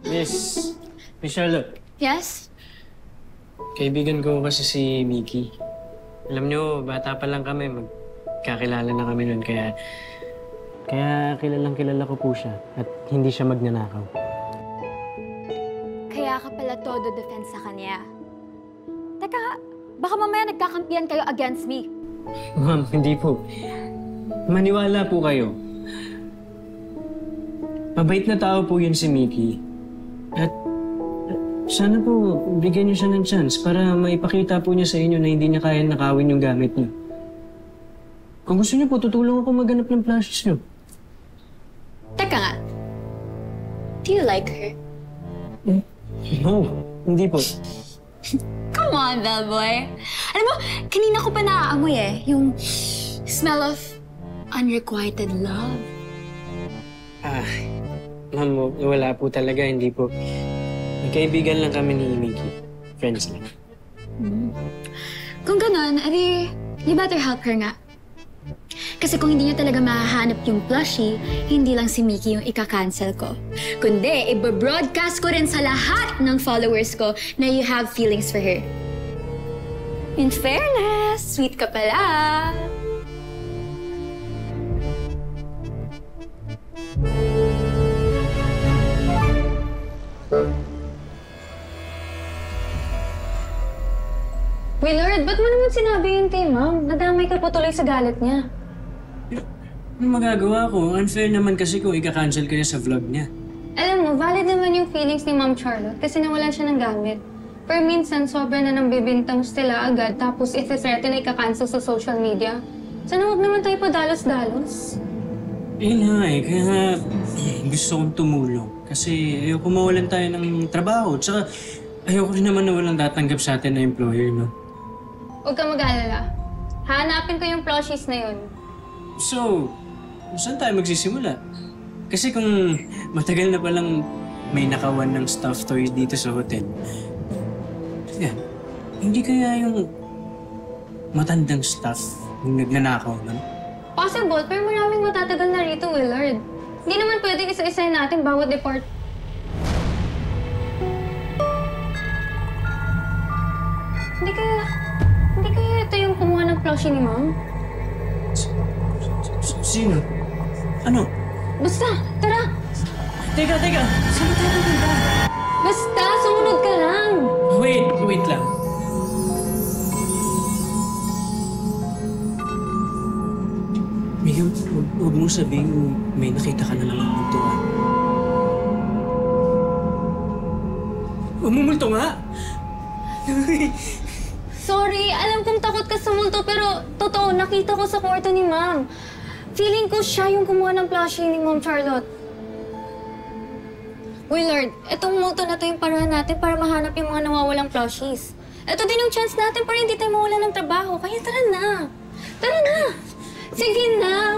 Miss Charlotte. Yes? Kaibigan ko kasi si Mickey. Alam niyo, bata pa lang kami, magkakilala na kami noon, kaya kilala ko po siya at hindi siya magnanakaw. Kaya ka pala todo defense sa kanya. Teka, baka mamaya nagkakampiyan kayo against me. Ma'am, hindi po. Maniwala po kayo. Mabait na tao po yun si Mickey. At sana po bigyan niyo siya ng chance para maipakita po niya sa inyo na hindi niya kaya nakawin yung gamit niyo. Kung gusto niyo po, tutulong ako maghanap ng plushies niyo. Teka nga. Do you like her? No, hindi po. Come on, bellboy. Alam mo, kanina ko pa naaamoy yung smell of unrequited love. Ma'am, wala po talaga, hindi po. Magkaibigan lang kami ni Mickey. Friends lang. Kung ganon, edi, you better help her nga. Kasi kung hindi niyo talaga mahahanap yung plushie, hindi lang si Mickey yung ika-cancel ko. Kundi, i-broadcast ko rin sa lahat ng followers ko na you have feelings for her. In fairness, sweet ka pala. Willard, ba't mo naman sinabi yun kay Ma'am? Nadamay ka po tuloy sa galit niya. Ano magagawa ko? Unfair naman kasi kung ika-cancel ka niya sa vlog niya. Alam mo, valid naman yung feelings ni Ma'am Charlotte kasi nawalan siya ng gamit. Pero minsan, sobra na nang bibintang sila agad tapos isi-threaten na ika-cancel sa social media. Sana huwag naman tayo padalos-dalos. Kaya gusto kong tumulong. Kasi ayoko mawalan tayo ng trabaho. Tsaka ayoko rin naman na walang tatanggap sa atin na employer, no? Huwag ka mag-alala. Hanapin ko yung plushies na yun. So, saan tayo magsisimula? Kasi kung matagal na palang may nakawan ng stuffed toys dito sa hotel, hindi kaya yung matandang staff yung nagnanakaw nun? Possible, pero maraming matatagal na rito, Willard. Hindi naman pwedeng isa-isahin natin bawat depart. Hindi kaya ito yung kumuha ng plushie ni Ma'am? Sino? Ano? Basta, tara! Teka! Saan tayo pupunta? Basta, sumunod ka lang! Wait lang. Miguel, huwag mo sabihin may nakita ka na lang ng multuan. Umumulto nga! Sorry, alam kong takot ka sa multo, pero totoo, nakita ko sa kwarto ni Ma'am. Feeling ko siya yung kumuha ng plushie ni Ma'am Charlotte. Willard, etong multo na to yung paraan natin para mahanap yung mga nawawalang plushies. Ito din yung chance natin para hindi tayo mawalan ng trabaho. Kaya tara na! Tara na! Sige na!